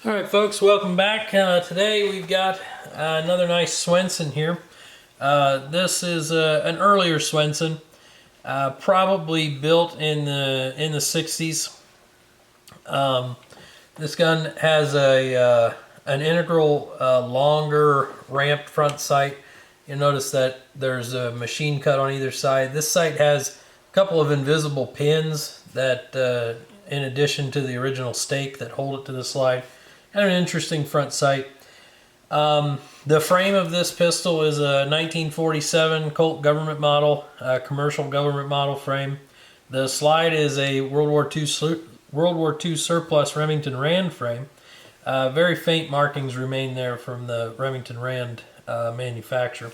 Alright folks, welcome back. Today we've got another nice Swenson here. This is an earlier Swenson, probably built in the 60s. This gun has an integral longer ramped front sight. You'll notice that there's a machine cut on either side. This sight has a couple of invisible pins that in addition to the original stake that hold it to the slide. And an interesting front sight. The frame of this pistol is a 1947 Colt Govt model, commercial Govt model frame. The slide is a World War II surplus Remington Rand frame. Very faint markings remain there from the Remington Rand manufacturer.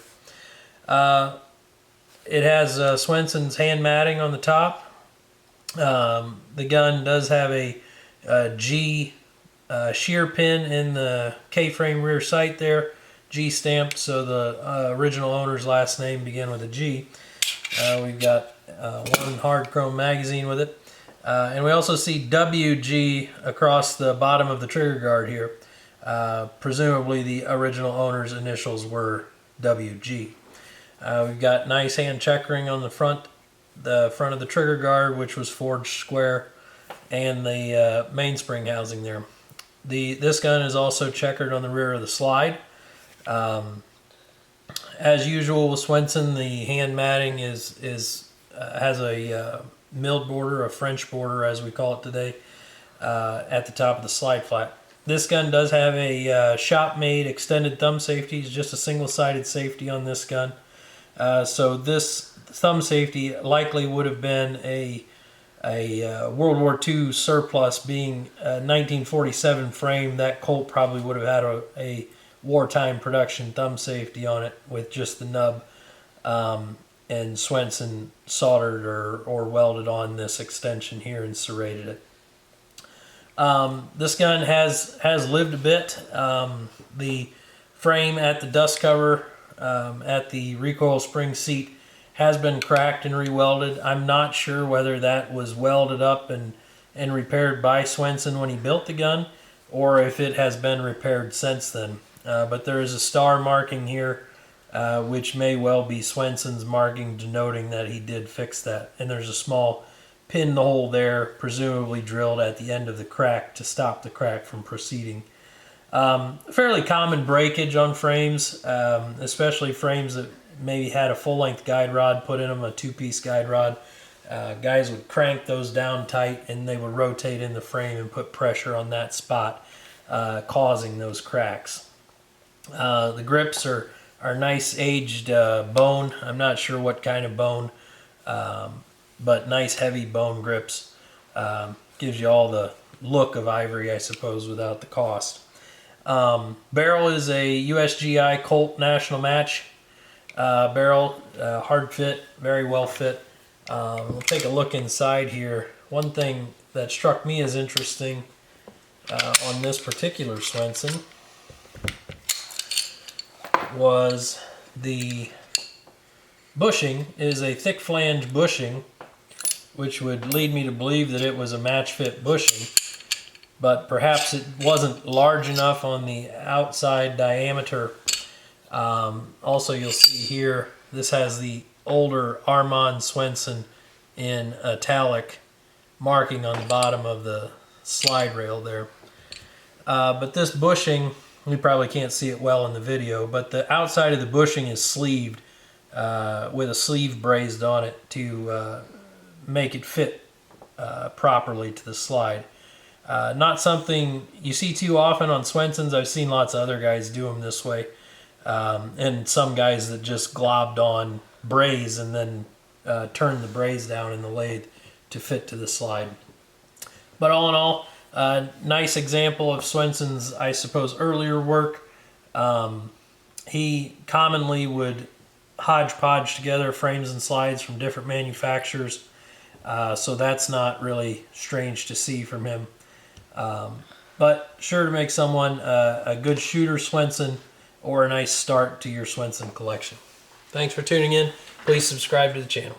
It has Swenson's hand matting on the top. The gun does have a G shear pin in the K-frame rear sight there, G stamped, so the original owner's last name began with a G. We've got one hard chrome magazine with it, and we also see WG across the bottom of the trigger guard here. Presumably the original owner's initials were WG. We've got nice hand checkering on the front of the trigger guard, which was forged square, and the mainspring housing there. This gun is also checkered on the rear of the slide. As usual with Swenson, the hand matting has a milled border, a French border as we call it today, at the top of the slide flat. This gun does have a shop-made extended thumb safety. It's just a single-sided safety on this gun. So this thumb safety likely would have been a World War II surplus, being a 1947 frame. That Colt probably would have had a wartime production thumb safety on it with just the nub, and Swenson soldered or welded on this extension here and serrated it. This gun has lived a bit. The frame at the dust cover at the recoil spring seat has been cracked and re-welded. I'm not sure whether that was welded up and repaired by Swenson when he built the gun, or if it has been repaired since then. But there is a star marking here, which may well be Swenson's marking, denoting that he did fix that. And there's a small pin in the hole there, presumably drilled at the end of the crack to stop the crack from proceeding. Fairly common breakage on frames, especially frames that maybe had a full-length guide rod put in them, a two-piece guide rod. Guys would crank those down tight and they would rotate in the frame and put pressure on that spot, causing those cracks. The grips are nice aged bone. I'm not sure what kind of bone, but nice heavy bone grips. Gives you all the look of ivory, I suppose, without the cost. Barrel is a USGI Colt National Match barrel, hard fit, very well fit. We'll take a look inside here. One thing that struck me as interesting on this particular Swenson was the bushing is a thick flange bushing, which would lead me to believe that it was a match fit bushing, but perhaps it wasn't large enough on the outside diameter. Also, you'll see here, this has the older Armand Swenson in italic marking on the bottom of the slide rail there. But this bushing, you probably can't see it well in the video, but the outside of the bushing is sleeved with a sleeve brazed on it to make it fit properly to the slide. Not something you see too often on Swensons. I've seen lots of other guys do them this way. And some guys that just globbed on braze and then turned the braze down in the lathe to fit to the slide. But all in all, nice example of Swenson's, I suppose, earlier work. He commonly would hodgepodge together frames and slides from different manufacturers, so that's not really strange to see from him. But sure to make someone a good shooter Swenson, or a nice start to your Swenson collection. Thanks for tuning in. Please subscribe to the channel.